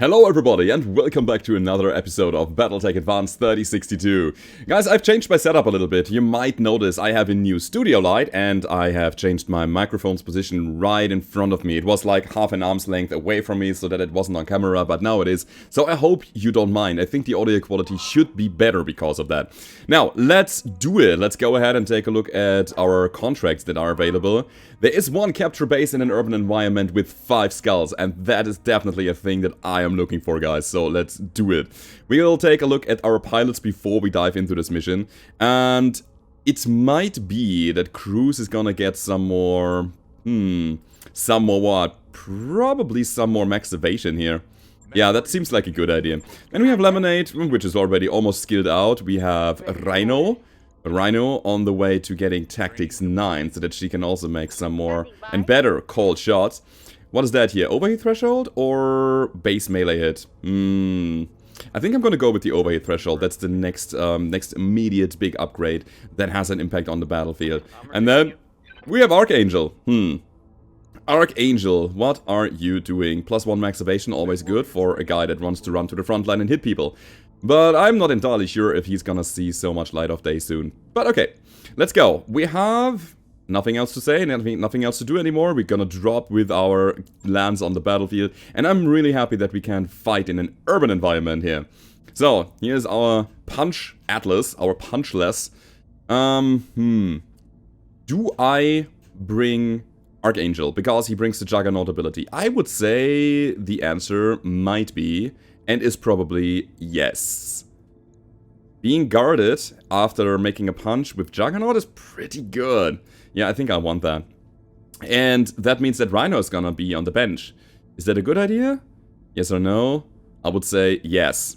Hello everybody and welcome back to another episode of Battletech Advanced 3062. Guys, I've changed my setup a little bit. You might notice I have a new studio light and I have changed my microphone's position right in front of me. It was like half an arm's length away from me so that it wasn't on camera, but now it is. So I hope you don't mind. I think the audio quality should be better because of that. Now, let's do it. Let's go ahead and take a look at our contracts that are available. There is one capture base in an urban environment with 5 skulls, and that is definitely a thing that I am looking for, guys, so let's do it. We'll take a look at our pilots before we dive into this mission, and it might be that Cruz is gonna get some more, some more what? Probably some more max evasion here. Yeah, that seems like a good idea. Then we have Lemonade, which is already almost skilled out. We have Rhino on the way to getting Tactics 9, so that she can also make some more and better called shots. What is that here? Overheat threshold or base melee hit? I think I'm gonna go with the overheat threshold. That's the next immediate big upgrade that has an impact on the battlefield. And then we have Archangel. Archangel, what are you doing? +1 max evasion, always good for a guy that wants to run to the front line and hit people. But I'm not entirely sure if he's gonna see so much light of day soon. But okay, let's go. We have nothing else to say, nothing else to do anymore. We're gonna drop with our lance on the battlefield. And I'm really happy that we can fight in an urban environment here. So, here's our punch atlas, our punchless. Do I bring Archangel because he brings the Juggernaut ability? I would say the answer might be, and is probably yes. Being guarded after making a punch with Juggernaut is pretty good. Yeah, I think I want that. And that means that Rhino is gonna be on the bench. Is that a good idea? Yes or no? I would say yes.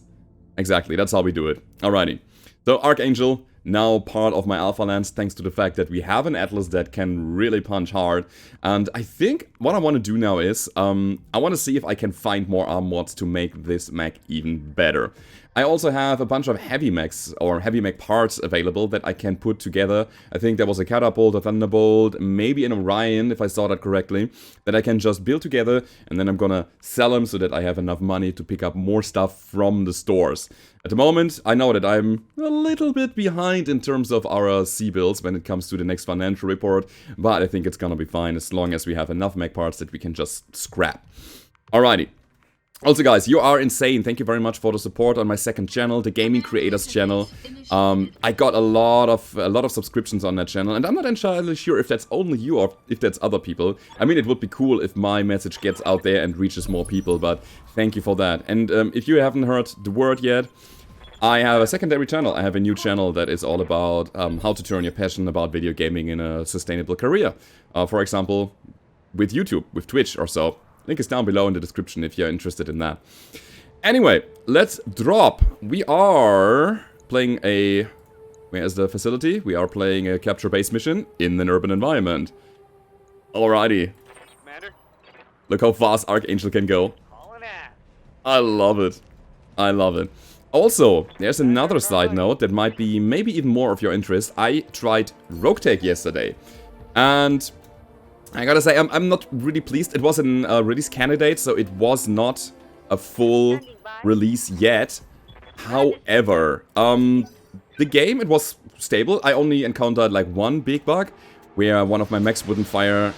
Exactly, that's how we do it. Alrighty. So Archangel, now part of my Alpha Lance, thanks to the fact that we have an Atlas that can really punch hard. And I think what I want to do now is, I want to see if I can find more arm mods to make this mech even better. I also have a bunch of heavy mechs, or heavy mech parts available that I can put together. I think there was a Catapult, a Thunderbolt, maybe an Orion, if I saw that correctly, that I can just build together, and then I'm gonna sell them so that I have enough money to pick up more stuff from the stores. At the moment, I know that I'm a little bit behind in terms of our C-bills when it comes to the next financial report, but I think it's gonna be fine as long as we have enough mech parts that we can just scrap. Alrighty. Also guys, you are insane. Thank you very much for the support on my second channel, the Gaming Creators channel. I got a lot of subscriptions on that channel, and I'm not entirely sure if that's only you or if that's other people. I mean, it would be cool if my message gets out there and reaches more people, but thank you for that. And if you haven't heard the word yet, I have a secondary channel. I have a new channel that is all about how to turn your passion about video gaming in a sustainable career. For example, with YouTube, with Twitch or so. Link is down below in the description if you're interested in that. Anyway, let's drop. We are playing a... Where is the facility? We are playing a capture base mission in an urban environment. Alrighty. Look how fast Archangel can go. I love it. I love it. Also, there's another side note that might be maybe even more of your interest. I tried Rocktech yesterday. And I gotta say, I'm not really pleased. It was a release candidate, so it was not a full release yet. However, the game, it was stable. I only encountered like one big bug, where one of my mechs wouldn't fire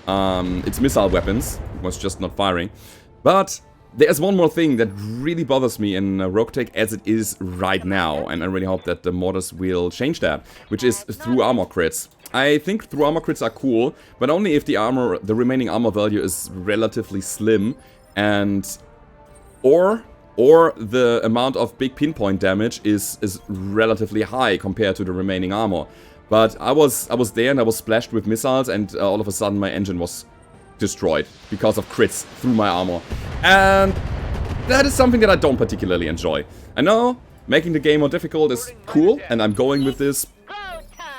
its missile weapons. It was just not firing. But there's one more thing that really bothers me in Rocktech as it is right now, and I really hope that the modders will change that, which is through armor crits. I think through armor crits are cool, but only if the remaining armor value is relatively slim, and or the amount of big pinpoint damage is relatively high compared to the remaining armor. But I was there and I was splashed with missiles, and all of a sudden my engine was destroyed because of crits through my armor. And that is something that I don't particularly enjoy. I know making the game more difficult is cool, and I'm going with this.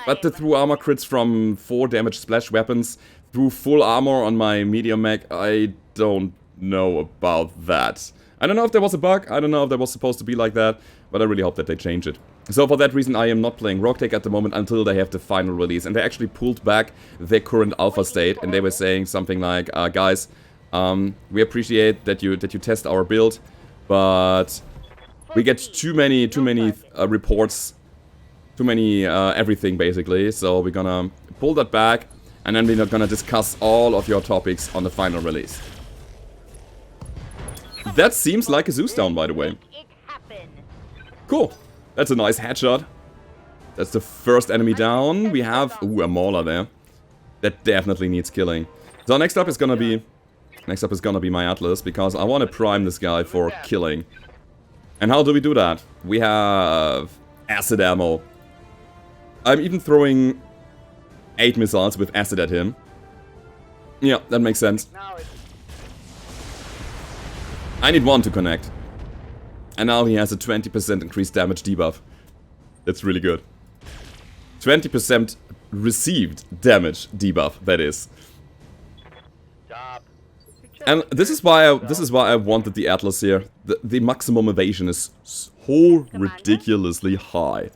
But the through armor crits from 4 damage splash weapons through full armor on my medium mech, I don't know about that. I don't know if there was a bug, I don't know if that was supposed to be like that, but I really hope that they change it. So for that reason I am not playing Rocktech at the moment until they have the final release. And they actually pulled back their current alpha state, and they were saying something like, guys, We appreciate that you test our build, but we get too many reports, too many everything basically. So we're gonna pull that back, and then we're gonna discuss all of your topics on the final release. That seems like a Zeus down, by the way. Cool. That's a nice headshot. That's the first enemy down. We have a Mauler there. That definitely needs killing. So next up is gonna be my Atlas, because I want to prime this guy for killing. And how do we do that? We have acid ammo. I'm even throwing 8 missiles with acid at him. Yeah, that makes sense. I need 1 to connect. And now he has a 20% increased damage debuff. That's really good. 20% received damage debuff, that is. And this is why I wanted the Atlas here. The maximum evasion is so ridiculously high.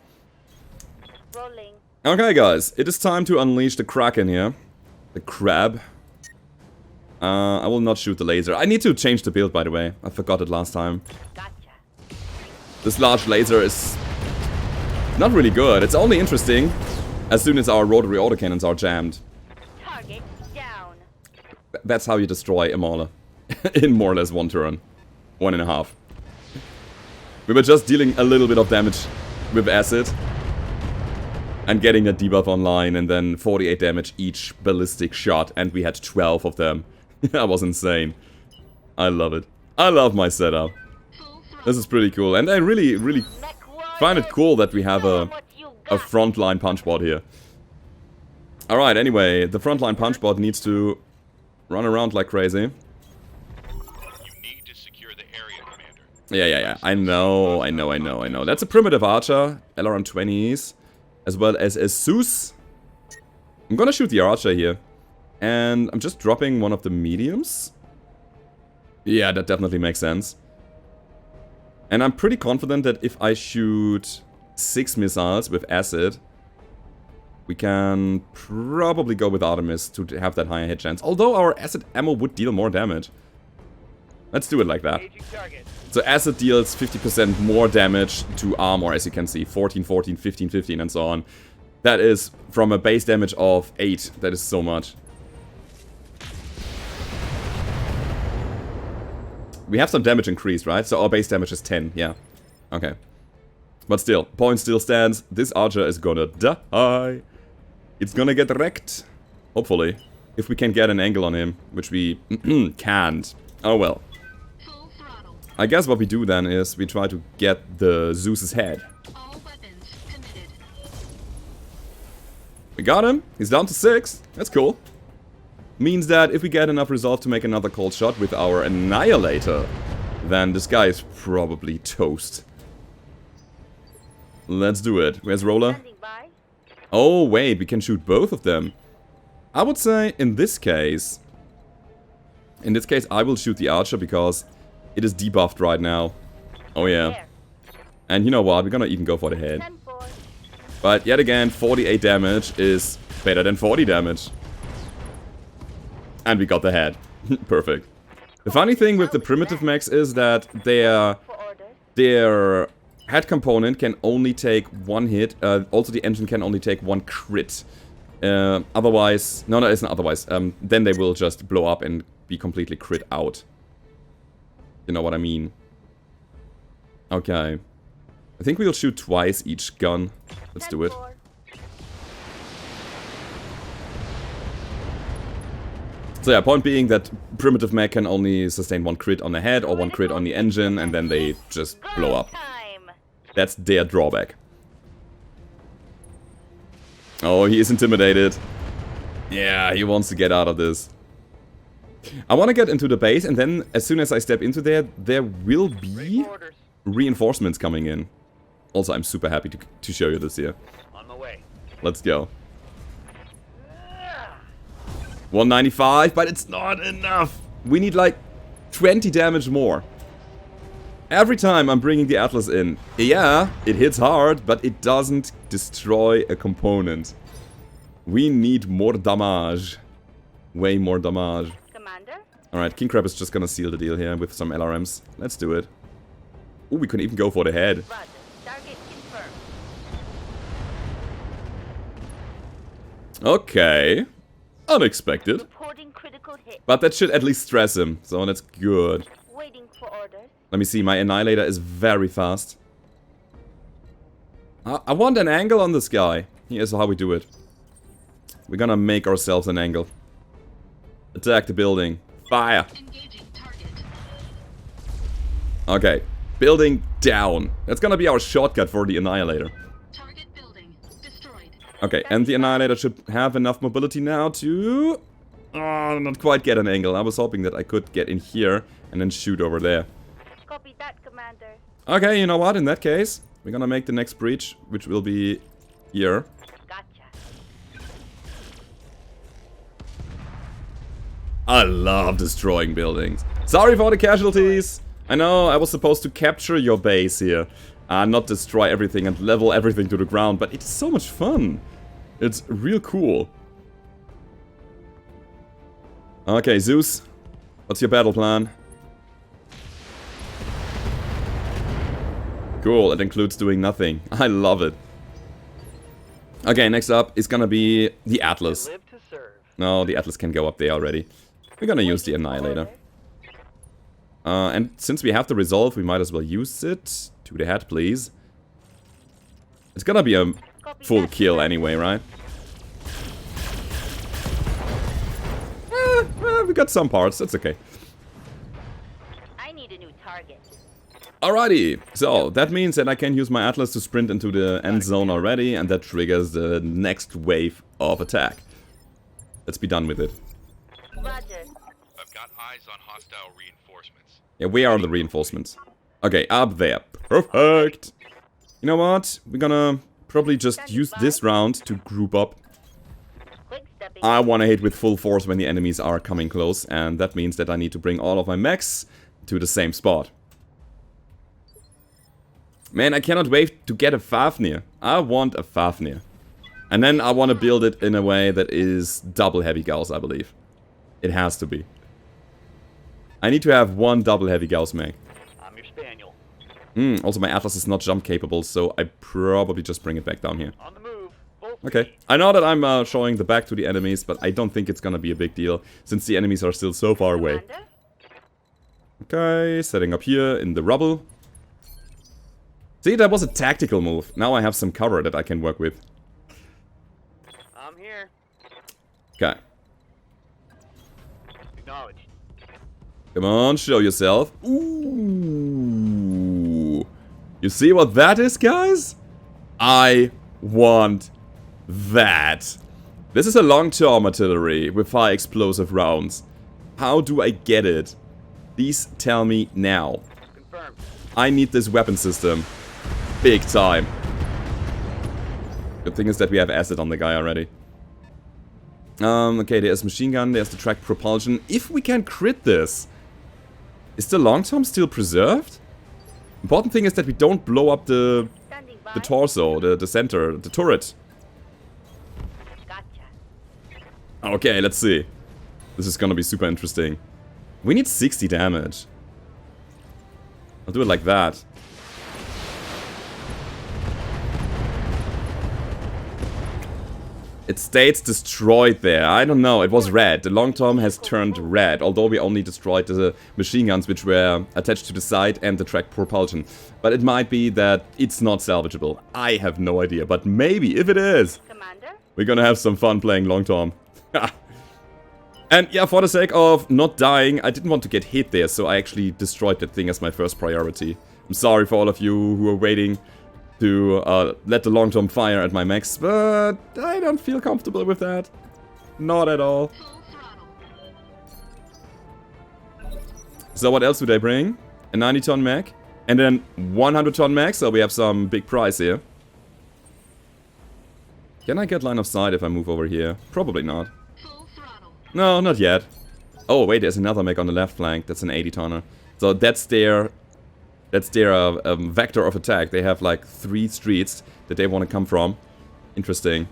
Okay, guys, it is time to unleash the Kraken here. The crab. I will not shoot the laser. I need to change the build, by the way. I forgot it last time. This large laser is not really good. It's only interesting as soon as our rotary autocannons are jammed. Target down. That's how you destroy a Mauler. In more or less 1 turn. 1.5. We were just dealing a little bit of damage with acid. And getting that debuff online, and then 48 damage each ballistic shot, and we had 12 of them. That was insane. I love it. I love my setup. This is pretty cool, and I really find it cool that we have a frontline punch bot here. Alright, anyway, the frontline punch bot needs to run around like crazy. You need to secure the area, Commander. Yeah. I know. That's a primitive archer, LRM 20s, as well as a Zeus. I'm gonna shoot the archer here. And I'm just dropping one of the mediums. Yeah, that definitely makes sense. And I'm pretty confident that if I shoot 6 missiles with acid, we can probably go with Artemis to have that higher hit chance. Although our acid ammo would deal more damage. Let's do it like that. So acid deals 50% more damage to armor, as you can see. 14, 14, 15, 15, and so on. That is from a base damage of 8. That is so much. We have some damage increased, right? So our base damage is 10, yeah. Okay. But still, point still stands. This archer is gonna die. It's gonna get wrecked. Hopefully. If we can get an angle on him, which we can't. Oh well. I guess what we do then is we try to get the Zeus's head. We got him. He's down to 6. That's cool. Means that if we get enough resolve to make another cold shot with our Annihilator, then this guy is probably toast. Let's do it. Where's Roller? Oh wait, we can shoot both of them. I would say in this case I will shoot the archer because it is debuffed right now. Oh yeah. And you know what, we're gonna even go for the head. But yet again, 48 damage is better than 40 damage. And we got the head. Perfect. The funny thing with the primitive mechs is that their head component can only take 1 hit. Also the engine can only take 1 crit. Otherwise... No, it's not otherwise. Then they will just blow up and be completely crit out. You know what I mean? Okay. I think we'll shoot twice each gun. Let's do it. So yeah, point being that primitive mech can only sustain 1 crit on the head or 1 crit on the engine, and then they just blow up. That's their drawback. Oh, he is intimidated. Yeah, he wants to get out of this. I want to get into the base, and then as soon as I step into there will be reinforcements coming in. Also, I'm super happy to show you this here. On my way. Let's go. 195, but it's not enough. We need like 20 damage more. Every time I'm bringing the Atlas in, yeah, it hits hard, but it doesn't destroy a component. We need more damage. Way more damage. Commander? Alright, King Crab is just gonna seal the deal here with some LRMs. Let's do it. Oh, we can even go for the head. Roger. Target confirmed. Okay. Unexpected. Reporting critical hit. But that should at least stress him, so that's good. Waiting for orders. Let me see, my Annihilator is very fast. I want an angle on this guy. Here's how we do it. We're gonna make ourselves an angle. Attack the building. Fire! Engaging target. Okay. Building down. That's gonna be our shortcut for the Annihilator. Target building destroyed. Okay, and the Annihilator should have enough mobility now to... not quite get an angle. I was hoping that I could get in here and then shoot over there. Copy that, Commander. Okay, you know what? In that case, we're gonna make the next breach, which will be here. Gotcha. I love destroying buildings. Sorry for the casualties. I know I was supposed to capture your base here. Not destroy everything and level everything to the ground, but it's so much fun. It's real cool. Okay, Zeus. What's your battle plan? Cool, it includes doing nothing. I love it. Okay, next up is gonna be the Atlas. Live to serve. No, the Atlas can go up there already. We're gonna use the Annihilator. And since we have the resolve, we might as well use it. To the head, please. It's gonna be a full kill anyway, right? We got some parts, that's okay. I need a new target. Alrighty, so that means that I can use my Atlas to sprint into the end zone already, and that triggers the next wave of attack. Let's be done with it. Roger. I've got eyes on hostile reinforcements. Yeah, where are the reinforcements? Okay, up there. Perfect! You know what? We're gonna probably just use this round to group up. Quick stepping. I wanna hit with full force when the enemies are coming close, and that means that I need to bring all of my mechs to the same spot. Man, I cannot wait to get a Fafnir. I want a Fafnir. And then I want to build it in a way that is double heavy Gauss, I believe. It has to be. I need to have one double heavy Gauss mech. I'm your spaniel. Also my Atlas is not jump capable, so I probably just bring it back down here. On the move. Full Okay. speed. I know that I'm showing the back to the enemies, but I don't think it's gonna be a big deal, since the enemies are still so far away. Commander? Okay, setting up here in the rubble. See, that was a tactical move. Now I have some cover that I can work with. I'm here. Okay. Acknowledged. Come on, show yourself. Ooh. You see what that is, guys? I want that. This is a long-term artillery with high explosive rounds. How do I get it? Please tell me now. Confirmed. I need this weapon system. Big time. Good thing is that we have acid on the guy already. Okay, there's machine gun, there's the track propulsion. If we can crit this, is the long term still preserved? Important thing is that we don't blow up the Standing by. torso, the center, the turret. Gotcha. Okay, let's see. This is gonna be super interesting. We need 60 damage. I'll do it like that. It states destroyed there. I don't know. It was red. The long term has turned red. Although we only destroyed the machine guns which were attached to the side and the track propulsion. But it might be that it's not salvageable. I have no idea. But maybe, if it is, Commander? we're gonna have some fun playing long term. And yeah, for the sake of not dying, I didn't want to get hit there. So I actually destroyed that thing as my first priority. I'm sorry for all of you who are waiting to let the long-term fire at my mechs, but I don't feel comfortable with that. Not at all. Full throttle. So what else do they bring? A 90-ton mech, and then 100-ton mech, so we have some big price here. Can I get line of sight if I move over here? Probably not. Full throttle. No, not yet. Oh, wait, there's another mech on the left flank. That's an 80-tonner. So that's their vector of attack. They have like 3 streets that they want to come from. Interesting.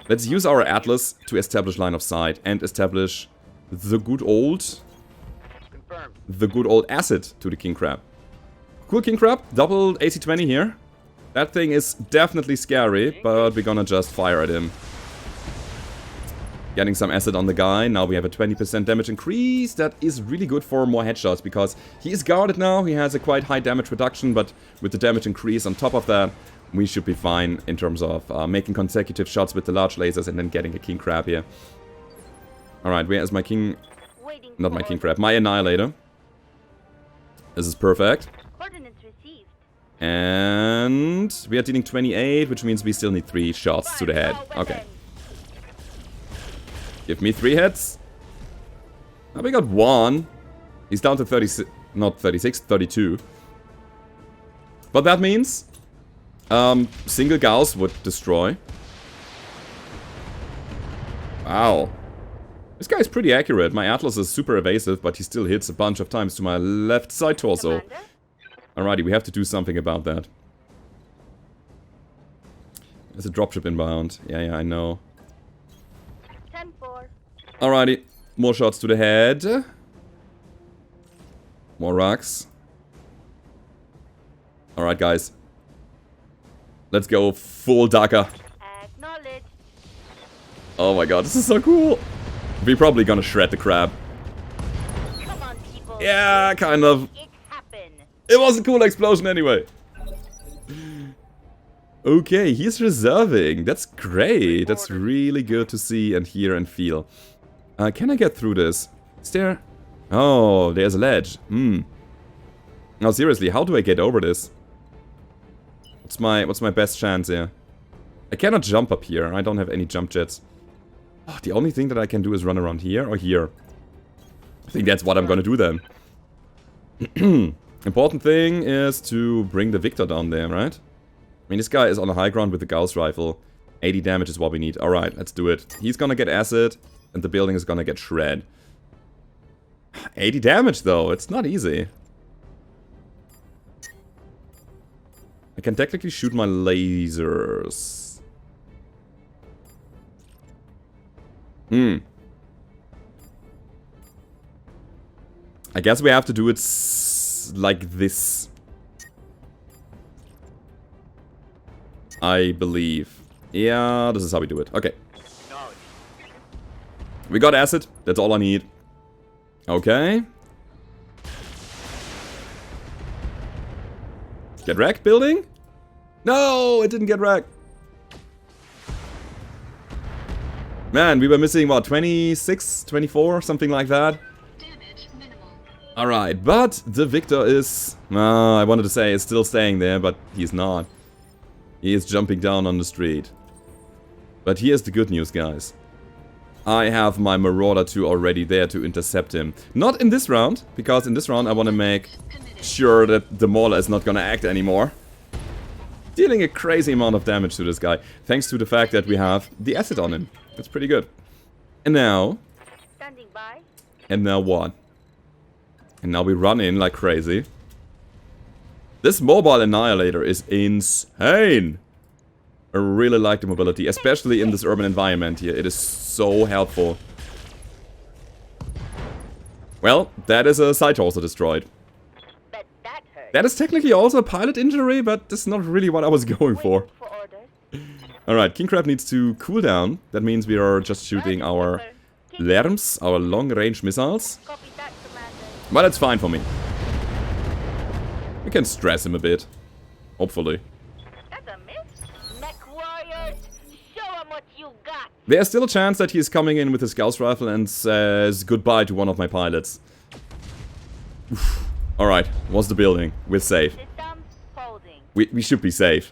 Let's use our Atlas to establish line of sight and establish the good old the good old acid to the king crab. Cool king crab, doubled AC-20 here. That thing is definitely scary, but we're gonna just fire at him. Getting some acid on the guy. Now we have a 20% damage increase. That is really good for more headshots because he is guarded now. He has a quite high damage reduction, but with the damage increase on top of that, we should be fine in terms of making consecutive shots with the large lasers and then getting a king crab here. Alright, where is my king... Waiting Not for my king orders. crab, my annihilator. This is perfect. Coordinates received. And we are dealing 28, which means we still need 3 shots to the head. Okay. Give me 3 hits. Now we got 1. He's down to 36, not 36, 32. But that means single Gauss would destroy. Wow. This guy's pretty accurate. My Atlas is super evasive, but he still hits a bunch of times to my left side torso. Commander? Alrighty, we have to do something about that. There's a dropship inbound. Yeah, I know. 10-4. Alrighty, more shots to the head. More rocks. Alright, guys. Let's go full Daka. Acknowledge. Oh my god, this is so cool. We're probably gonna shred the crab. Come on, people. Yeah, kind of. It happened. It was a cool explosion anyway. Okay, he's reserving. That's great. That's really good to see and hear and feel. Can I get through this? Is there... Oh, there's a ledge. Now seriously, how do I get over this? What's my best chance here? I cannot jump up here. I don't have any jump jets. Oh, the only thing that I can do is run around here or here. I think that's what I'm gonna do then. Important thing is to bring the Victor down there, right? I mean, this guy is on the high ground with the Gauss rifle. 80 damage is what we need. Alright, let's do it. He's gonna get acid, and the building is gonna get shred. 80 damage, though. It's not easy. I can technically shoot my lasers. I guess we have to do it like this. I believe. Yeah, this is how we do it. Okay. We got acid. That's all I need. Okay. Get wrecked, building? No, it didn't get wrecked. Man, we were missing, what, 26, 24, something like that? Damage minimal. Alright, but the Victor is... I wanted to say is still staying there, but he's not. He is jumping down on the street. But here's the good news, guys. I have my Marauder 2 already there to intercept him. Not in this round, because in this round I want to make sure that the Mauler is not gonna act anymore. Dealing a crazy amount of damage to this guy, thanks to the fact that we have the acid on him. That's pretty good. And now... Standing by. And now what? And now we run in like crazy. This mobile annihilator is insane. I really like the mobility, especially in this urban environment here. It is so helpful. Well, that is a side also destroyed. Bet that hurt. That is technically also a pilot injury, but that's not really what I was going for. Waiting for orders. Alright, King Crab needs to cool down. That means we are just shooting our LRMs, our long-range missiles. Copy that, Commander. But it's fine for me. We can stress him a bit. Hopefully. That's a miss. Mech warriors, show 'em what you got. There's still a chance that he's coming in with his Gauss rifle and says goodbye to one of my pilots. Alright, what's the building? We're safe. System holding. We should be safe.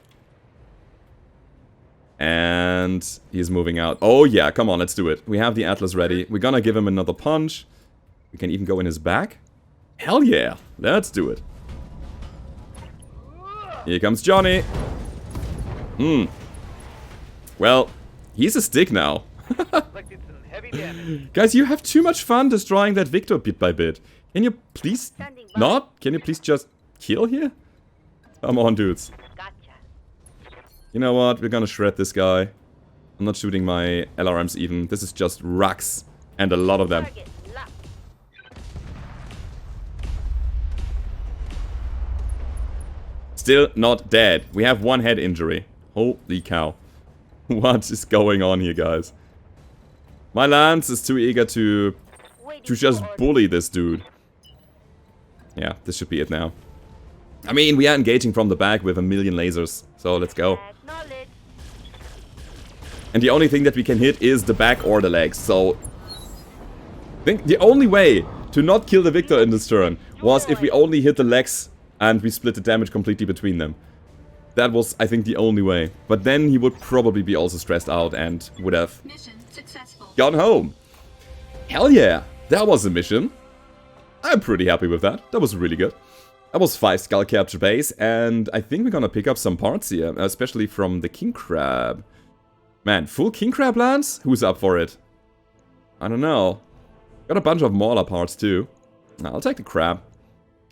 And he's moving out. Oh yeah, come on, let's do it. We have the Atlas ready. We're gonna give him another punch. We can even go in his back. Hell yeah, let's do it. Here comes Johnny. Well, he's a stick now. Inflicted some heavy damage. Guys, you have too much fun destroying that Victor bit by bit. Can you please not? Can you please just kill here? Come on, dudes. Gotcha. You know what? We're gonna shred this guy. I'm not shooting my LRMs even. This is just rocks. And a lot of them. Target locked. Still not dead. We have one head injury. Holy cow. What is going on here, guys? My Lance is too eager to just bully this dude. Yeah, this should be it now. I mean, we are engaging from the back with a million lasers. So let's go. And the only thing that we can hit is the back or the legs. So I think the only way to not kill the victor in this turn was if we only hit the legs and we split the damage completely between them. That was, I think, the only way. But then he would probably be also stressed out and would have gone home. Hell yeah, that was a mission. I'm pretty happy with that. That was really good. That was 5 skull capture base, and I think we're gonna pick up some parts here, especially from the king crab. Man, full king crab lance? Who's up for it? I don't know. Got a bunch of mauler parts too. I'll take the crab.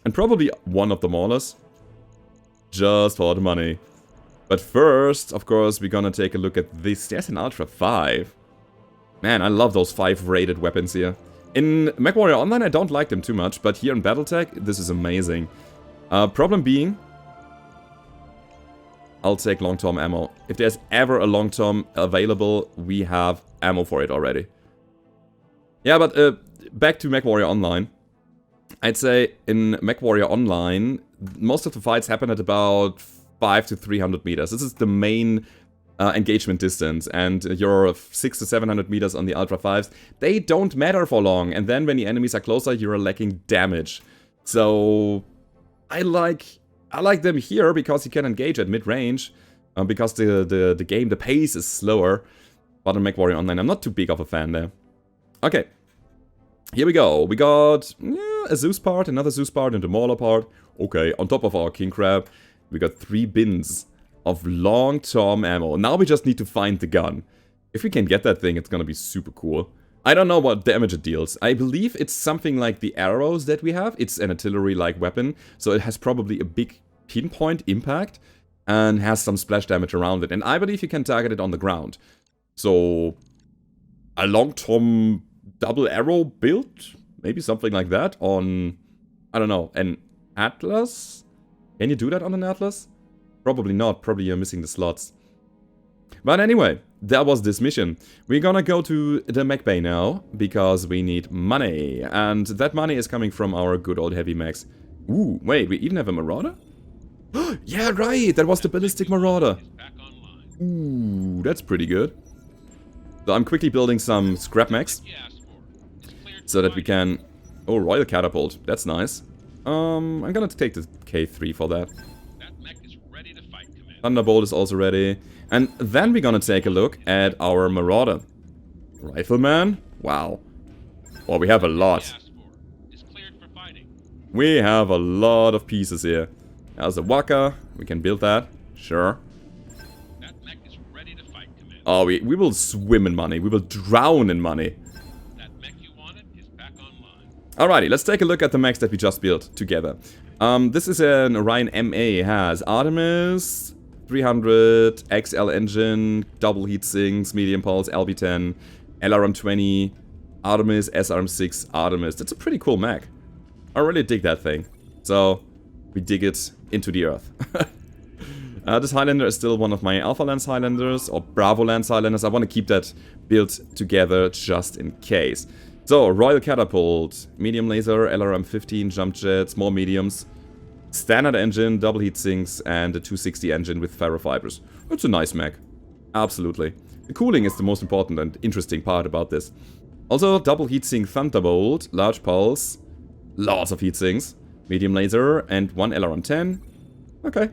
And probably one of the maulers. Just for the money. But first, of course, we're gonna take a look at this. There's an Ultra 5. Man, I love those 5 rated weapons here. In MechWarrior Online, I don't like them too much, but here in Battletech, this is amazing. Problem being, I'll take long-term ammo. If there's ever a long-term available, we have ammo for it already. Yeah, but back to MechWarrior Online. I'd say in MechWarrior Online, most of the fights happen at about 500 to 300 meters. This is the main engagement distance, and your 600 to 700 meters on the Ultra 5s, they don't matter for long, and then when the enemies are closer, you're lacking damage. So I like them here because you can engage at mid-range, because the game, the pace is slower. But in MechWarrior Online, I'm not too big of a fan there. Okay, here we go. We got a Zeus part, another Zeus part, and a Mauler part. Okay, on top of our King Crab, we got 3 bins of long-term ammo. Now we just need to find the gun. If we can get that thing, it's gonna be super cool. I don't know what damage it deals. I believe it's something like the arrows that we have. It's an artillery-like weapon, so it has probably a big pinpoint impact and has some splash damage around it. And I believe you can target it on the ground. So a long-term double arrow build? Maybe something like that on, I don't know, an Atlas? Can you do that on an Atlas? Probably not, probably you're missing the slots. But anyway, that was this mission. We're gonna go to the mech bay now, because we need money. And that money is coming from our good old heavy mechs. Ooh, wait, we even have a Marauder? Yeah, right, that was the ballistic Marauder. Ooh, that's pretty good. So I'm quickly building some scrap mechs, so that we can... Oh, Royal Catapult, that's nice. I'm gonna take the K3 for that. Thunderbolt is also ready. And then we're gonna take a look at our Marauder. Rifleman? Wow. Well, we have a lot. We have a lot of pieces here. There's a Waka. We can build that. Sure. Oh, we will swim in money. We will drown in money. Alrighty, let's take a look at the mechs that we just built together. This is an Orion MA. It has Artemis... 300, XL engine, double heat sinks, medium pulse, LB10, LRM20, Artemis, SRM6, Artemis. That's a pretty cool mech. I really dig that thing. So, we dig it into the earth. This Highlander is still one of my Alpha Lance Highlanders, or Bravo Lance Highlanders. I want to keep that built together just in case. So, Royal Catapult, medium laser, LRM15, jump jets, more mediums. Standard engine, double heat sinks, and a 260 engine with ferrofibers. It's a nice mech. Absolutely. The cooling is the most important and interesting part about this. Also, double heatsink Thunderbolt, large pulse, lots of heatsinks, medium laser, and 1 LRM10. Okay.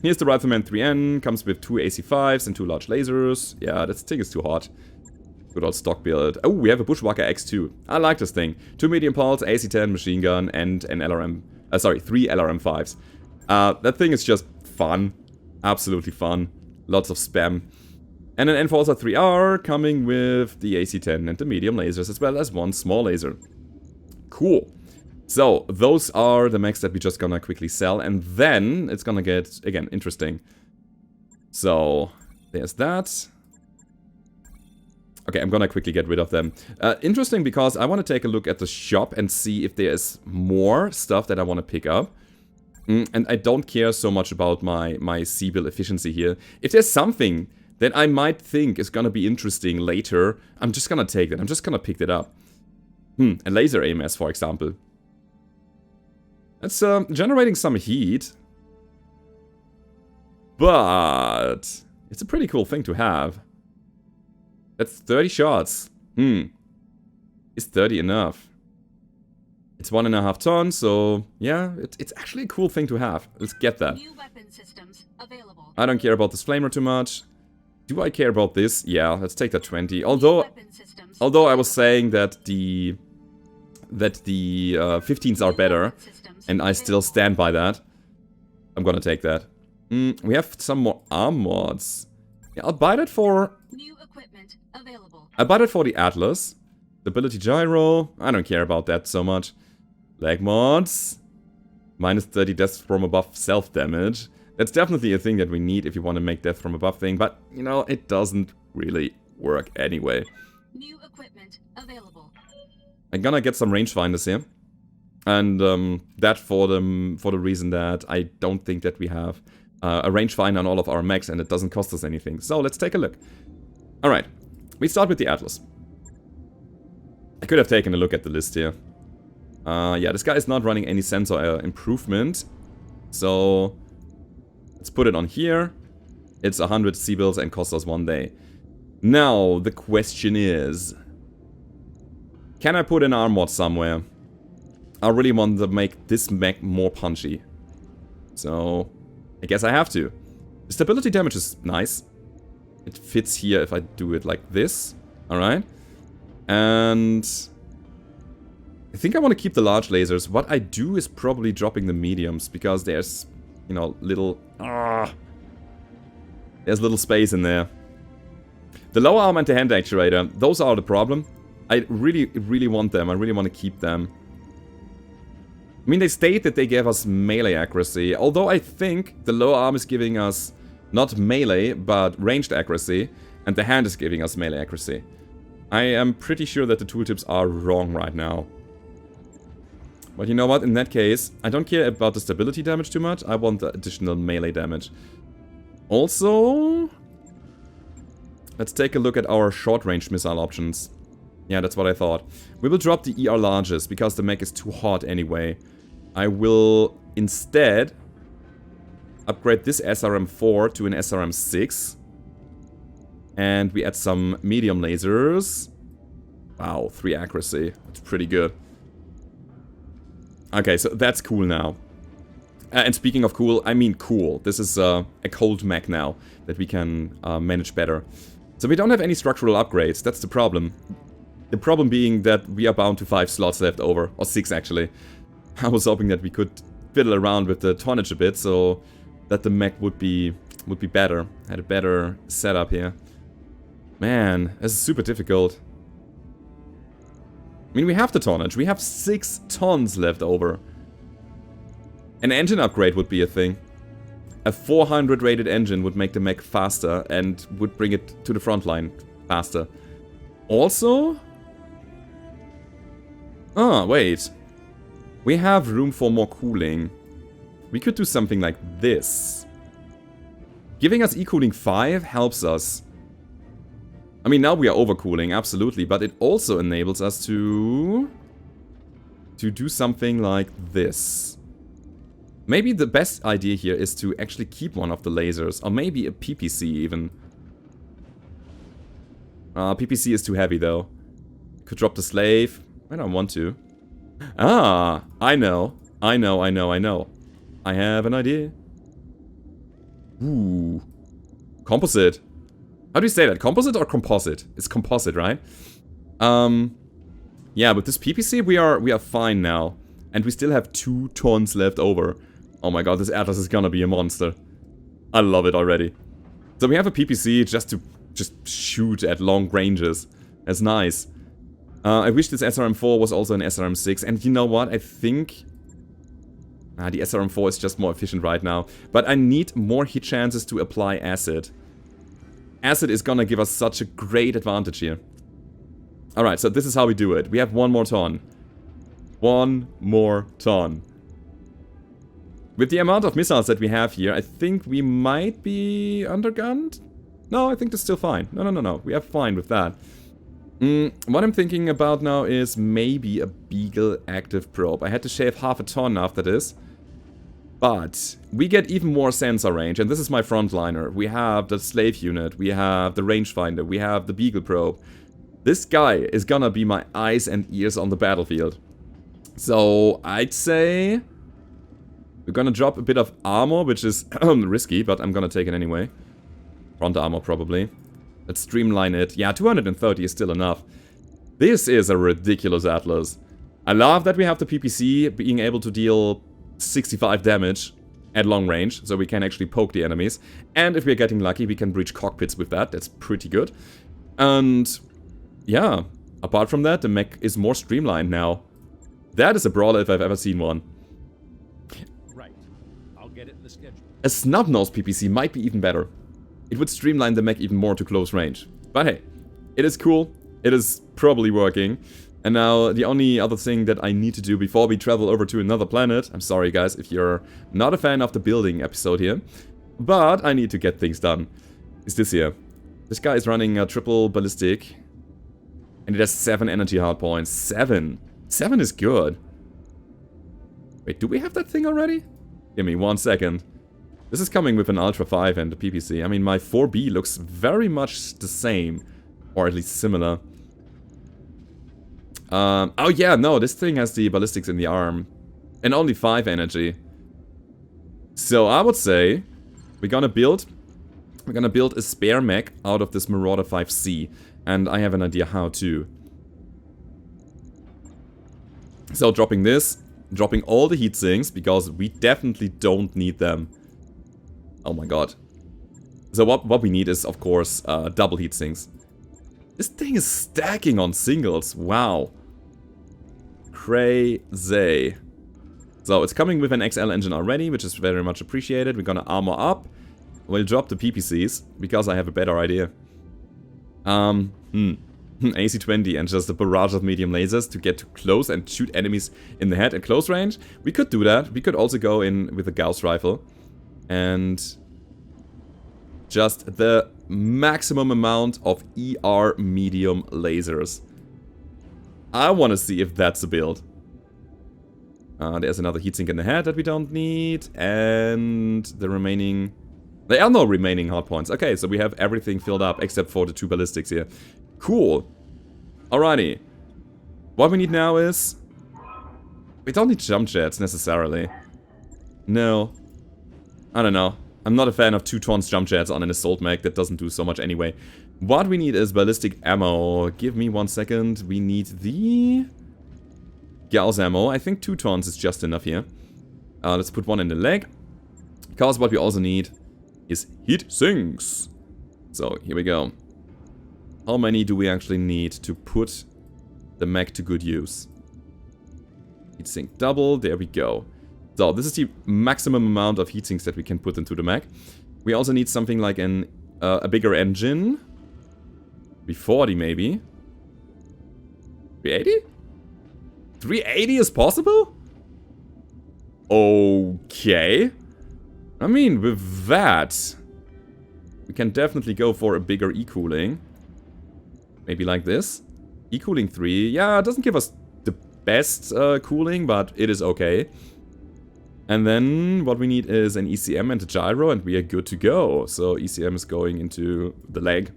Here's the Rifleman 3N, comes with 2 AC5s and 2 large lasers. Yeah, this thing is too hot. Good old stock build. Oh, we have a Bushwhacker X2. I like this thing. 2 medium pulse, AC10 machine gun, and an LRM... 3 LRM5s. That thing is just fun. Absolutely fun. Lots of spam. And an Enforcer 3R coming with the AC10 and the medium lasers, as well as 1 small laser. Cool. So, those are the mechs that we're just gonna quickly sell, and then it's gonna get, again, interesting. So, there's that. Okay, I'm gonna quickly get rid of them. Interesting because I want to take a look at the shop and see if there's more stuff that I want to pick up. And I don't care so much about my C-build efficiency here. If there's something that I might think is gonna be interesting later, I'm just gonna take it. I'm just gonna pick it up. A laser AMS, for example. That's generating some heat. But it's a pretty cool thing to have. That's 30 shots. Is 30 enough? It's 1.5 tons, so yeah, it's actually a cool thing to have. Let's get that. New weapon systems available. I don't care about this flamer too much. Do I care about this? Yeah, let's take that 20. Although I was saying that the 15s are better, and I still stand by that. I'm gonna take that. We have some more arm mods. Yeah, I'll buy that for... New equipment available. I buy that for the Atlas. Stability gyro. I don't care about that so much. Leg mods. Minus 30 death from above self-damage. That's definitely a thing that we need if you want to make death from above thing. But, you know, it doesn't really work anyway. New equipment available. I'm gonna get some rangefinders here. And that for the reason that I don't think that we have a rangefinder on all of our mechs and it doesn't cost us anything. So let's take a look. Alright, we start with the Atlas. I could have taken a look at the list here. Yeah, this guy is not running any sensor improvement. So let's put it on here. It's 100 C-bills and costs us 1 day. Now, the question is... Can I put an arm mod somewhere? I really want to make this mech more punchy. So, I guess I have to. The stability damage is nice. It fits here if I do it like this. Alright. And... I think I want to keep the large lasers. What I do is probably dropping the mediums, because there's, you know, little... there's little space in there. The lower arm and the hand actuator, those are the problem. I really want them. I really want to keep them. I mean, they state that they gave us melee accuracy, although I think the lower arm is giving us not melee, but ranged accuracy, and the hand is giving us melee accuracy. I am pretty sure that the tooltips are wrong right now. But you know what, in that case, I don't care about the stability damage too much, I want the additional melee damage. Also, let's take a look at our short-range missile options. Yeah, that's what I thought. We will drop the ER largest, because the mech is too hot anyway. I will instead upgrade this SRM-4 to an SRM-6. And we add some medium lasers. Wow, 3 accuracy. That's pretty good. Okay, so that's cool now. And speaking of cool, I mean cool. This is a cold mech now that we can manage better. So we don't have any structural upgrades, that's the problem. The problem being that we are bound to 5 slots left over, or 6 actually. I was hoping that we could fiddle around with the tonnage a bit, so that the mech would be better. Had a better setup here. Man, this is super difficult. I mean, we have the tonnage. We have 6 tons left over. An engine upgrade would be a thing. A 400 rated engine would make the mech faster and would bring it to the front line faster. Also... Oh, wait. We have room for more cooling. We could do something like this. Giving us E-cooling 5 helps us. I mean, now we are overcooling, absolutely, but it also enables us to do something like this. Maybe the best idea here is to actually keep one of the lasers, or maybe a PPC even. PPC is too heavy though. Could drop the slave. I don't want to. Ah, I know. I have an idea. Ooh. Composite. How do you say that? Composite or composite? It's composite, right? Yeah, with this PPC we are fine now. And we still have 2 tons left over. Oh my god, this Atlas is gonna be a monster. I love it already. So we have a PPC just to shoot at long ranges. That's nice. I wish this SRM-4 was also an SRM-6. And you know what? I think... the SRM-4 is just more efficient right now. But I need more hit chances to apply acid. Acid is gonna give us such a great advantage here. Alright, so this is how we do it. We have 1 more ton. 1 more ton. With the amount of missiles that we have here, I think we might be undergunned? No, I think that's still fine. No. We are fine with that. What I'm thinking about now is maybe a Beagle active probe. I had to shave half a ton after this. But we get even more sensor range, and this is my frontliner. We have the slave unit, we have the rangefinder, we have the Beagle probe. This guy is gonna be my eyes and ears on the battlefield. So I'd say we're gonna drop a bit of armor, which is risky, but I'm gonna take it anyway. Front armor probably. Let's streamline it. Yeah, 230 is still enough. This is a ridiculous Atlas. I love that we have the PPC being able to deal 65 damage at long range, so we can actually poke the enemies. And if we're getting lucky, we can breach cockpits with that. That's pretty good. And yeah, apart from that, the mech is more streamlined now. That is a brawler if I've ever seen one. Right. I'll get it in the schedule. A snub-nosed PPC might be even better. It would streamline the mech even more to close range. But hey, it is cool. It is probably working. And now, the only other thing that I need to do before we travel over to another planet... I'm sorry guys if you're not a fan of the building episode here. But I need to get things done. Is this here. This guy is running a triple ballistic. And it has 7 energy hardpoints. 7! 7 is good. Wait, do we have that thing already? Give me 1 second. This is coming with an Ultra 5 and a PPC. I mean, my 4B looks very much the same. Or at least similar. Oh yeah, no, this thing has the ballistics in the arm. And only 5 energy. So I would say we're gonna build a spare mech out of this Marauder 5C. And I have an idea how to. So dropping this, dropping all the heat sinks, because we definitely don't need them. Oh my god. So what we need is, of course, double heat sinks. This thing is stacking on singles, wow. Crazy. So it's coming with an XL engine already, which is very much appreciated. We're gonna armor up. We'll drop the PPCs, because I have a better idea. AC-20 and just a barrage of medium lasers to get too close and shoot enemies in the head at close range. We could do that. We could also go in with a Gauss rifle. And just the maximum amount of ER medium lasers. I want to see if that's a build. There's another heatsink in the head that we don't need. And the remaining... There are no remaining hardpoints. Okay, so we have everything filled up except for the 2 ballistics here. Cool. Alrighty. What we need now is... We don't need jump jets necessarily. No. I don't know. I'm not a fan of 2 tons jump jets on an assault mech. That doesn't do so much anyway. What we need is ballistic ammo. Give me 1 second. We need the... Gauss ammo. I think 2 tons is just enough here. Let's put 1 in the leg. Because what we also need is heat sinks. So, here we go. How many do we actually need to put the mech to good use? Heatsink double. There we go. So, this is the maximum amount of heatsinks that we can put into the mech. We also need something like a bigger engine. 340 maybe. 380? 380 is possible? Okay. I mean, with that, we can definitely go for a bigger e-cooling. Maybe like this. E-cooling 3. Yeah, it doesn't give us the best cooling, but it is okay. And then what we need is an ECM and a gyro, and we are good to go. So ECM is going into the leg.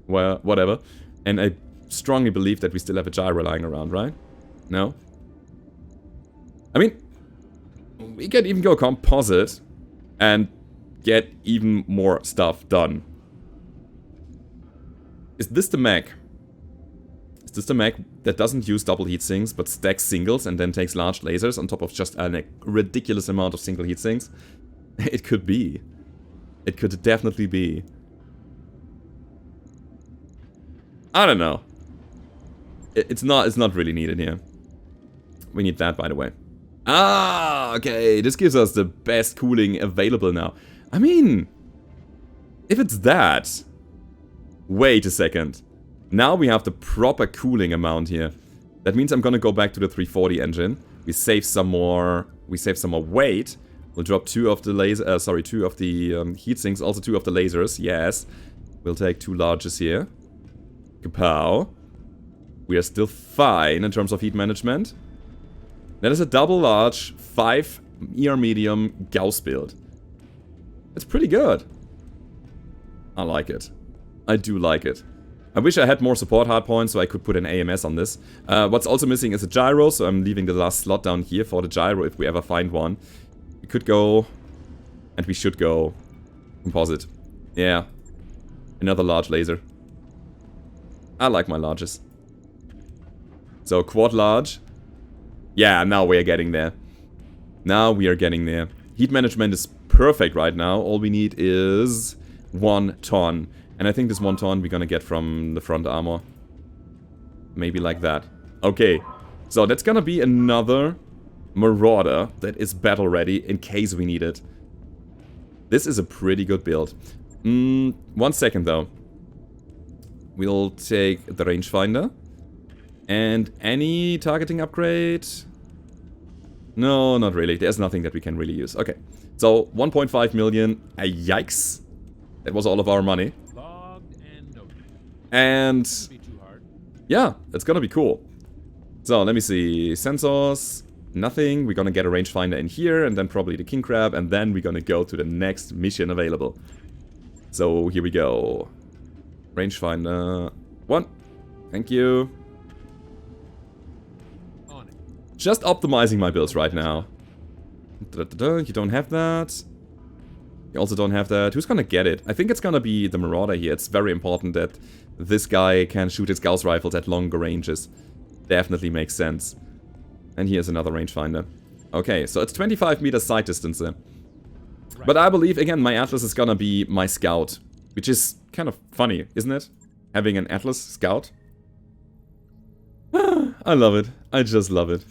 Well, whatever. And I strongly believe that we still have a gyro lying around, right? No? I mean, we can even go composite and get even more stuff done. Is this the mech? Is this the mech that doesn't use double heatsinks but stacks singles and then takes large lasers on top of just a ridiculous amount of single heatsinks? It could be. It could definitely be. I don't know. It's not really needed here. We need that, by the way. Ah, okay. This gives us the best cooling available now. I mean, if it's that... Wait a second. Now we have the proper cooling amount here. That means I'm gonna go back to the 340 engine. We save some more weight. We'll drop 2 of the two of the heat sinks, also 2 of the lasers, yes. We'll take 2 larges here. Kapow. We are still fine in terms of heat management. That is a double large, 5 ER medium Gauss build. It's pretty good. I like it. I do like it. I wish I had more support hardpoints so I could put an AMS on this. What's also missing is a gyro, so I'm leaving the last slot down here for the gyro if we ever find one. We could go, and we should go, composite. Yeah. Another large laser. I like my larges. So, quad large. Yeah, now we are getting there. Now we are getting there. Heat management is perfect right now. All we need is 1 ton. And I think this 1 ton we're gonna get from the front armor. Maybe like that. Okay. So that's gonna be another Marauder that is battle ready in case we need it. This is a pretty good build. 1 second though. We'll take the rangefinder. And any targeting upgrade? No, not really. There's nothing that we can really use. Okay. So 1.5 million. Yikes. That was all of our money. And yeah, it's gonna be cool. So let me see. Sensors. Nothing. We're gonna get a rangefinder in here, and then probably the king crab, and then we're gonna go to the next mission available. So here we go. Rangefinder 1. Thank you. Just optimizing my builds right now. You don't have that. You also don't have that. Who's gonna get it? I think it's gonna be the Marauder here. It's very important that this guy can shoot his Gauss rifles at longer ranges. Definitely makes sense. And here's another rangefinder. Okay, so it's 25 meters sight distance there. But I believe, again, my Atlas is gonna be my scout. Which is kind of funny, isn't it? Having an Atlas scout. I love it. I just love it.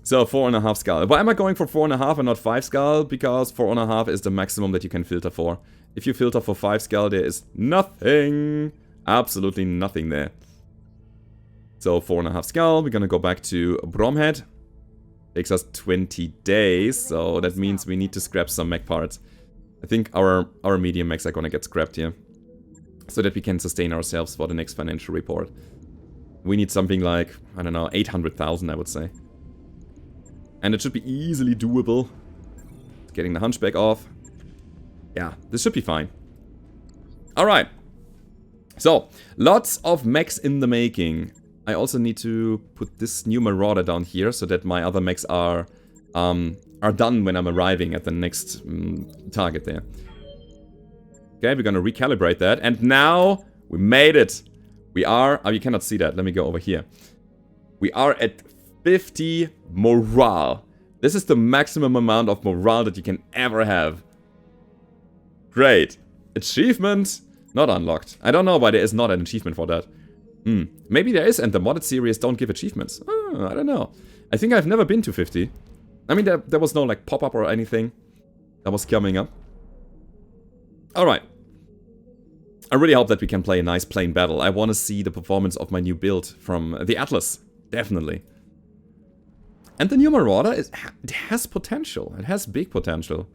So 4.5 skull. Why am I going for 4.5 and not 5 skull? Because 4.5 is the maximum that you can filter for. If you filter for 5 skull, there is nothing. Absolutely nothing there. So 4.5 skull. We're gonna go back to Bromhead. Takes us 20 days, so that means we need to scrap some mech parts. I think our medium mechs are gonna get scrapped here. So that we can sustain ourselves for the next financial report. We need something like, I don't know, 800,000 I would say. And it should be easily doable. Getting the hunchback off. Yeah, this should be fine. Alright. So, lots of mechs in the making. I also need to put this new Marauder down here so that my other mechs are done when I'm arriving at the next target there. Okay, we're gonna recalibrate that. And now, we made it. We are... Oh, you cannot see that. Let me go over here. We are at 50 morale. This is the maximum amount of morale that you can ever have. Great. Achievement not unlocked. I don't know why there is not an achievement for that. Maybe there is, and the modded series don't give achievements. I don't know. I think I've never been to 50. I mean, there was no like pop-up or anything that was coming up. Alright. I really hope that we can play a nice plain battle. I want to see the performance of my new build from the Atlas. Definitely. And the new Marauder, it has potential. It has big potential.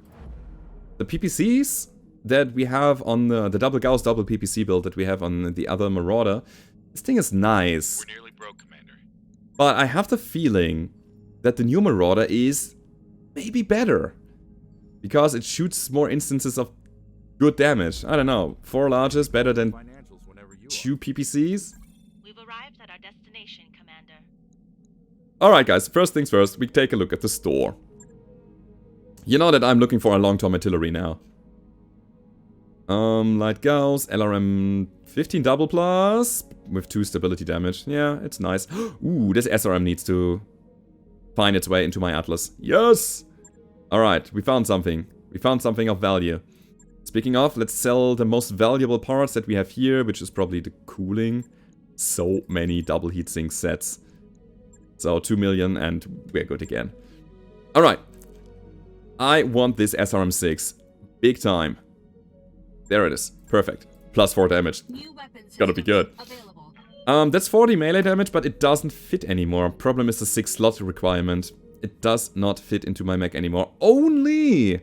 The PPCs that we have on the double Gauss, double PPC build that we have on the other Marauder, this thing is nice. We're nearly broke, Commander. But I have the feeling that the new Marauder is maybe better. Because it shoots more instances of good damage. I don't know. 4 larges better than 2 PPCs? We've arrived at our destination, Commander. Alright guys, first things first, we take a look at the store. You know that I'm looking for a long-term artillery now. Light Gauss, LRM 15 double plus, with 2 stability damage. Yeah, it's nice. Ooh, this SRM needs to find its way into my Atlas. Yes! Alright, we found something. We found something of value. Speaking of, let's sell the most valuable parts that we have here, which is probably the cooling. So many double heatsink sets. So 2 million and we're good again. Alright. I want this SRM6. Big time. There it is. Perfect. Plus 4 damage. Gotta be good. That's 40 melee damage, but it doesn't fit anymore. Problem is the 6 slot requirement. It does not fit into my mech anymore. Only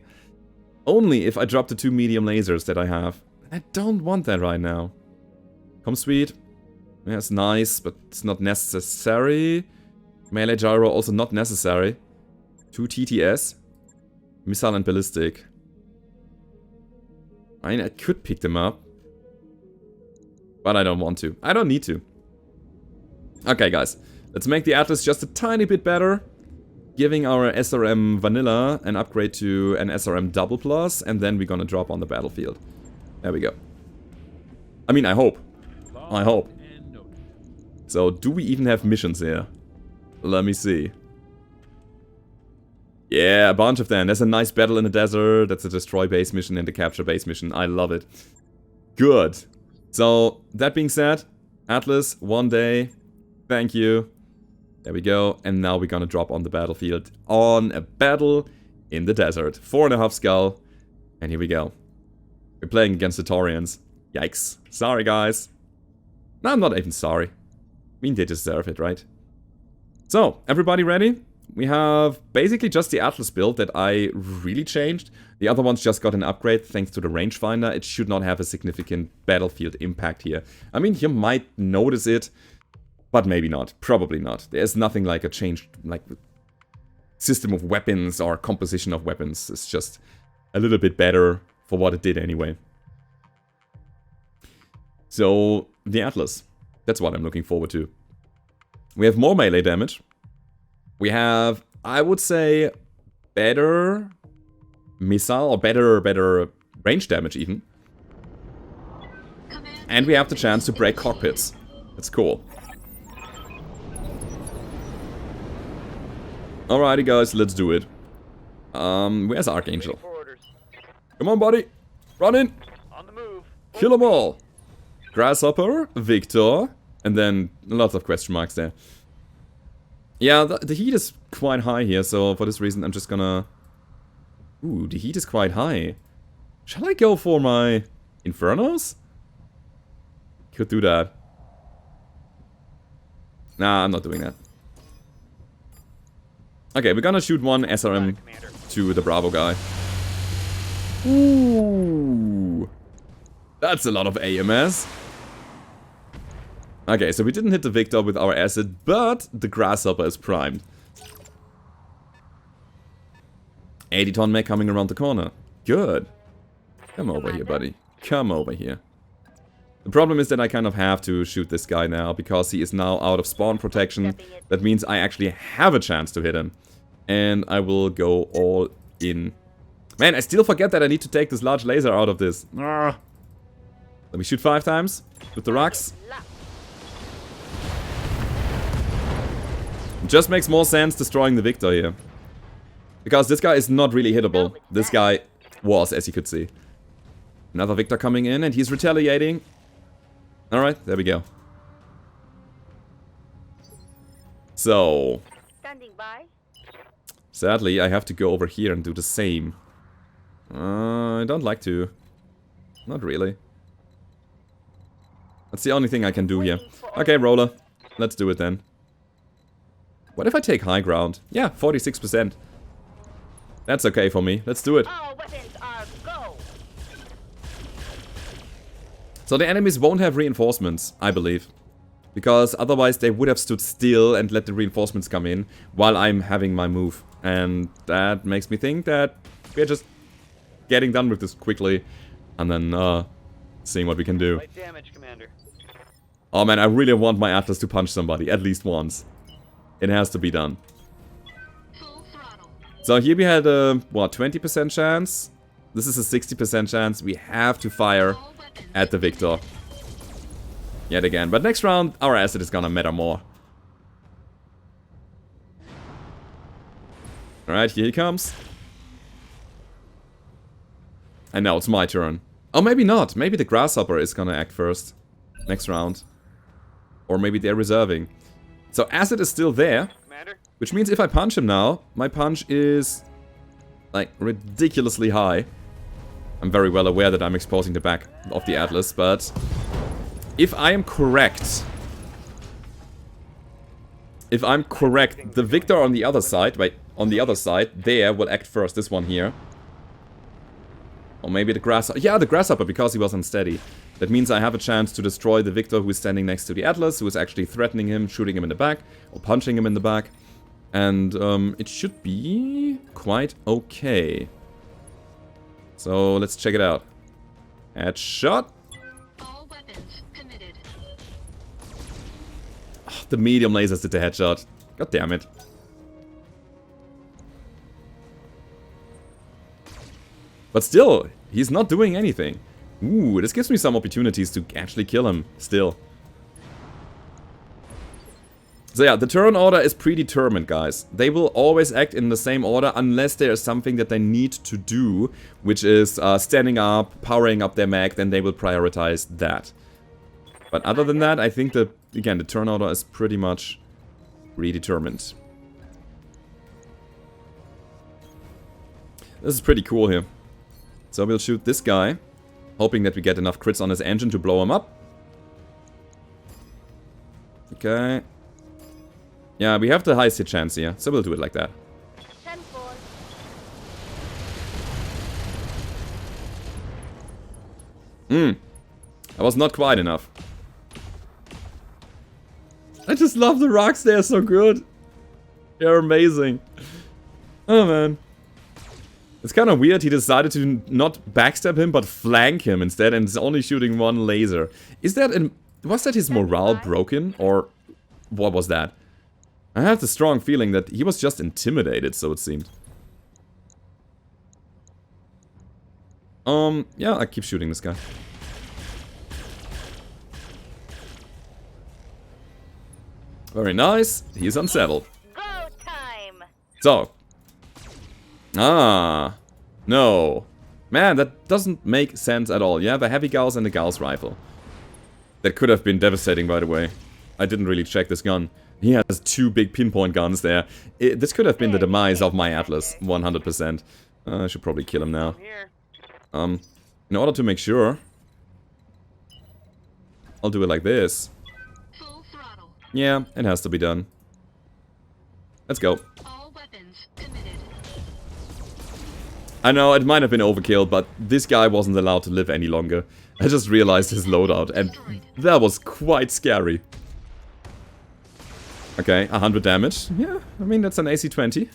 if I drop the 2 medium lasers that I have. I don't want that right now. Come sweet. Yeah, it's nice, but it's not necessary. Melee gyro also not necessary. 2 TTS. Missile and ballistic. I mean, I could pick them up. But I don't want to. I don't need to. Okay, guys. Let's make the Atlas just a tiny bit better. Giving our SRM Vanilla an upgrade to an SRM Double Plus. And then we're gonna drop on the battlefield. There we go. I mean, I hope. I hope. So, do we even have missions here? Let me see. Yeah, a bunch of them. There's a nice battle in the desert. That's a destroy base mission and a capture base mission. I love it. Good. So, that being said, Atlas, one day. Thank you. There we go. And now we're gonna drop on the battlefield on a battle in the desert. 4.5 skull. And here we go. We're playing against the Taurians. Yikes. Sorry, guys. No, I'm not even sorry. I mean, they deserve it, right? So, everybody ready? We have basically just the Atlas build that I really changed. The other ones just got an upgrade thanks to the rangefinder. It should not have a significant battlefield impact here. I mean, you might notice it, but maybe not. Probably not. There's nothing like a changed like system of weapons or composition of weapons. It's just a little bit better for what it did anyway. So, the Atlas. That's what I'm looking forward to. We have more melee damage. We have, I would say, better missile or better range damage even. And we have the chance to break cockpits. That's cool. Alrighty guys, let's do it. Where's Archangel? Come on buddy, run in. On the move. Kill them all. Grasshopper, Victor, and then lots of question marks there. Yeah, the heat is quite high here, so for this reason I'm just gonna... Ooh, the heat is quite high. Shall I go for my Infernos? Could do that. Nah, I'm not doing that. Okay, we're gonna shoot one SRM to the Bravo guy. Ooh. That's a lot of AMS. Okay, so we didn't hit the Victor with our acid, but the Grasshopper is primed. 80-ton mech coming around the corner. Good. Come over here, buddy. Come over here. The problem is that I kind of have to shoot this guy now, because he is now out of spawn protection. That means I actually have a chance to hit him. And I will go all in. Man, I still forget that I need to take this large laser out of this. Let me shoot 5 times with the rocks. Just makes more sense destroying the Victor here. Because this guy is not really hittable. This guy was, as you could see. Another Victor coming in and he's retaliating. Alright, there we go. So... Standing by. Sadly, I have to go over here and do the same. I don't like to. Not really. That's the only thing I can do here. Okay, Roller. Let's do it then. What if I take high ground? Yeah, 46%. That's okay for me. Let's do it. All weapons are go. So the enemies won't have reinforcements, I believe. Because otherwise they would have stood still and let the reinforcements come in while I'm having my move. And that makes me think that we're just getting done with this quickly and then seeing what we can do. Light damage, Commander. Oh man, I really want my Atlas to punch somebody at least once. It has to be done. Full throttle. So here we had a, what, 20% chance? This is a 60% chance. We have to fire All weapons at the Victor. Yet again. But next round, our acid is gonna matter more. Alright, here he comes. And now it's my turn. Oh, maybe not. Maybe the Grasshopper is gonna act first. Next round. Or maybe they're reserving. So acid is still there. Commander? Which means if I punch him now, my punch is... like, ridiculously high. I'm very well aware that I'm exposing the back of the Atlas, but... if I am correct... if I'm correct, the Victor on the other side... wait, on the other side there will act first. This one here. Or maybe the grasshopper. Yeah, the grasshopper, because he was unsteady. That means I have a chance to destroy the Victor who is standing next to the Atlas, who is actually threatening him, shooting him in the back, or punching him in the back. And it should be quite okay. So let's check it out. Headshot. All weapons committed. Oh, the medium lasers did the headshot. God damn it. But still, he's not doing anything. Ooh, this gives me some opportunities to actually kill him, still. So yeah, the turn order is predetermined, guys. They will always act in the same order unless there is something that they need to do, which is standing up, powering up their mech, then they will prioritize that. But other than that, I think that, again, the turn order is pretty much predetermined. This is pretty cool here. So we'll shoot this guy, hoping that we get enough crits on his engine to blow him up. Okay. Yeah, we have the highest hit chance here, so we'll do it like that. 10-4. That was not quite enough. I just love the rocks, they're so good. They're amazing. Oh man. It's kind of weird, he decided to not backstab him, but flank him instead, and is only shooting one laser. Is that was that his morale broken, or what was that? I have the strong feeling that he was just intimidated, so it seemed. Yeah, I keep shooting this guy. Very nice, he's unsettled. Go time. So. No. Man, that doesn't make sense at all. You have a heavy Gauss and a Gauss rifle. That could have been devastating, by the way. I didn't really check this gun. He has two big pinpoint guns there. This could have been the demise of my Atlas, 100%. I should probably kill him now. In order to make sure, I'll do it like this. Full throttle. Yeah, it has to be done. Let's go. All weapons committed. I know, it might have been overkill, but this guy wasn't allowed to live any longer. I just realized his loadout, and that was quite scary. Okay, 100 damage. Yeah, I mean, that's an AC-20.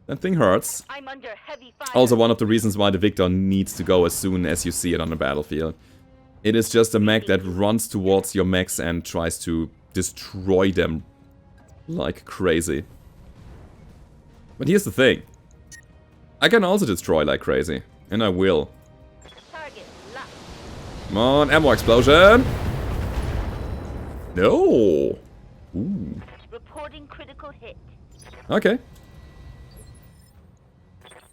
That thing hurts. I'm under heavy fire. Also one of the reasons why the Victor needs to go as soon as you see it on the battlefield. It is just a mech that runs towards your mechs and tries to destroy them like crazy. But here's the thing. I can also destroy like crazy. And I will. Target locked. Come on, ammo explosion! No! Ooh. Reporting critical hit. Okay.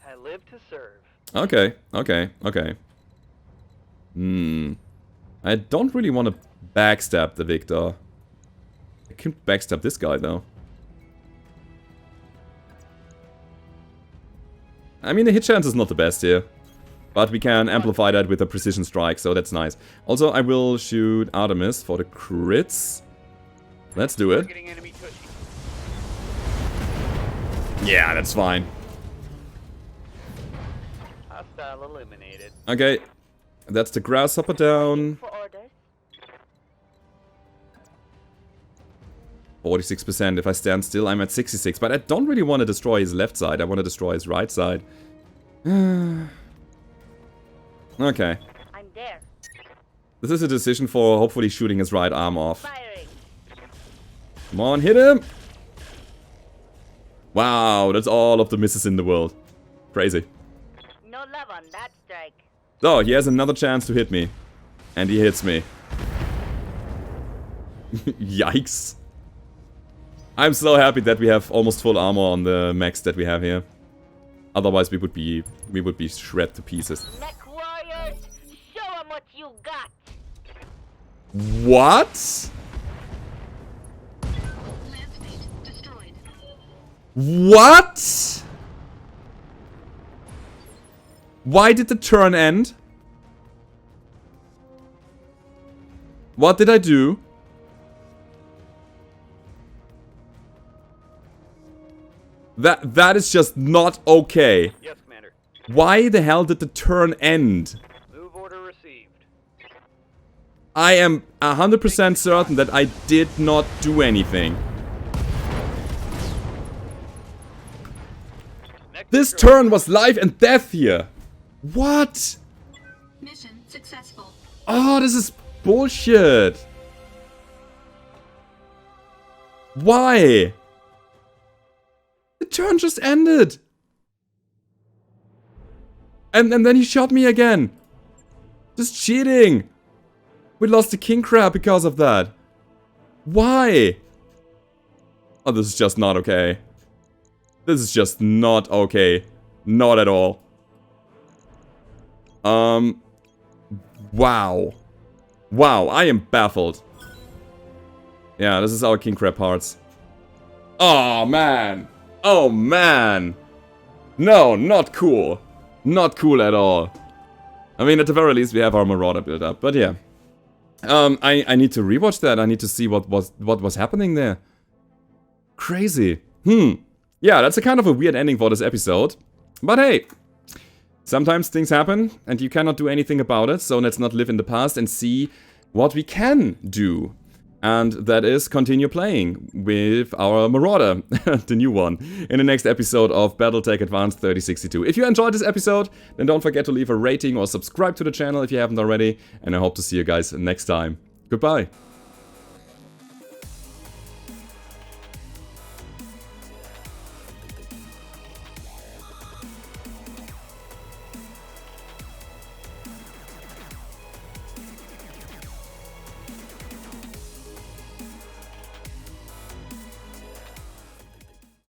I live to serve. Okay. I don't really want to backstab the Victor. I can backstab this guy, though. I mean, the hit chance is not the best here. But we can amplify that with a precision strike, so that's nice. Also, I will shoot Artemis for the crits. Let's do it. Getting enemy tushy. Yeah, that's fine. Hostile eliminated. Okay. That's the grasshopper down. For orders. 46%. If I stand still, I'm at 66. But I don't really want to destroy his left side. I want to destroy his right side. Okay. I'm there. This is a decision for hopefully shooting his right arm off. Firing. Come on, hit him! Wow, that's all of the misses in the world. Crazy. No love on that strike. So, he has another chance to hit me. And he hits me. Yikes. I'm so happy that we have almost full armor on the mechs that we have here. Otherwise we would be shred to pieces. Mech warriors, show 'em what you got. What? Landsmate destroyed. What? Why did the turn end? What did I do? That is just not okay. Yes, Commander. Why the hell did the turn end? Move order received. I am 100% certain that I did not do anything. Mech This destroyed. turn was life and death here. What? Mission successful. Oh, this is bullshit. Why? The turn just ended. And then he shot me again. Just cheating. We lost the king crab because of that. Why? Oh, this is just not okay. This is just not okay. Not at all. Wow. Wow, I am baffled. Yeah, this is our king crab parts. Oh, man. Oh, man. No, not cool. Not cool at all. I mean, at the very least, we have our Marauder built up. But yeah. I need to rewatch that. I need to see what was happening there. Crazy. Yeah, that's a kind of a weird ending for this episode. But hey. Sometimes things happen and you cannot do anything about it. So let's not live in the past and see what we can do. And that is continue playing with our Marauder, the new one, in the next episode of Battletech Advanced 3062. If you enjoyed this episode, then don't forget to leave a rating or subscribe to the channel if you haven't already. And I hope to see you guys next time. Goodbye.